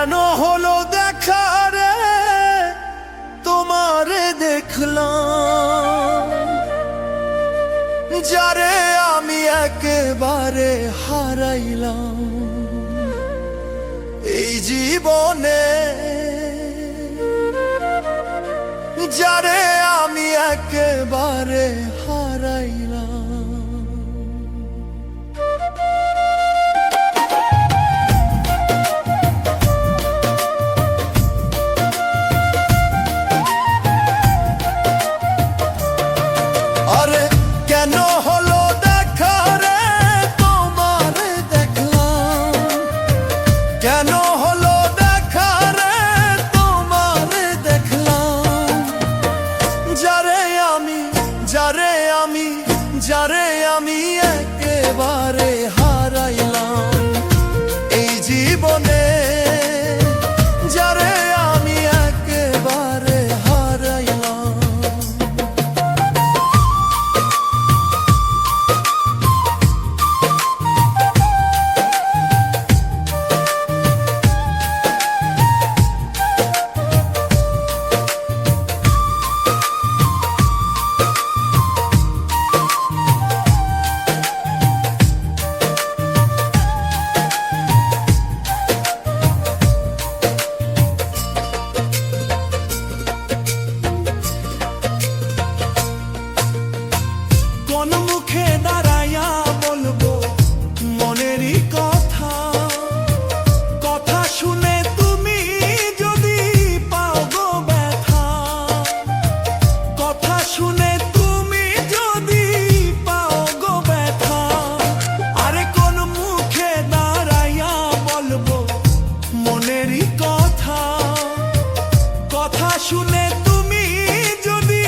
কেন হলো দেখা রে তোমারে দেখলাম, যারে আমি একেবারে হারাইলাম এই জীবনে, যারে আমি একেবারে হারাইলাম। আরে কেন হলো দেখা রে তোমারে দেখলাম, কেন হলো দেখা রে তোমারে দেখলাম, যারে আমি একেবারে হারাইলাম এই জীবনে, যারে আমি একেবারে হারাইলাম। কোন মুখে দাঁড়াইয়া বলবো মনেরই কথা, কথা শুনে তুমি যদি পাও গো ব্যথা, কথা শুনে তুমি যদি পাও গো ব্যথা। আরে কোন মুখে দাঁড়াইয়া বলবো মনেরই কথা, কথা শুনে তুমি যদি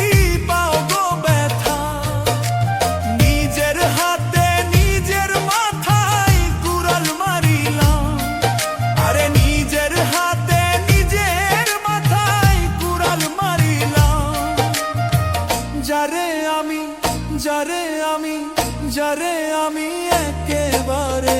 পাও গো ব্যথা, নিজের হাতে নিজের মাথায় কুড়াল মারিলাম। আরে নিজের হাতে নিজের মাথায় কুড়াল মারিলাম, যারে আমি একেবারে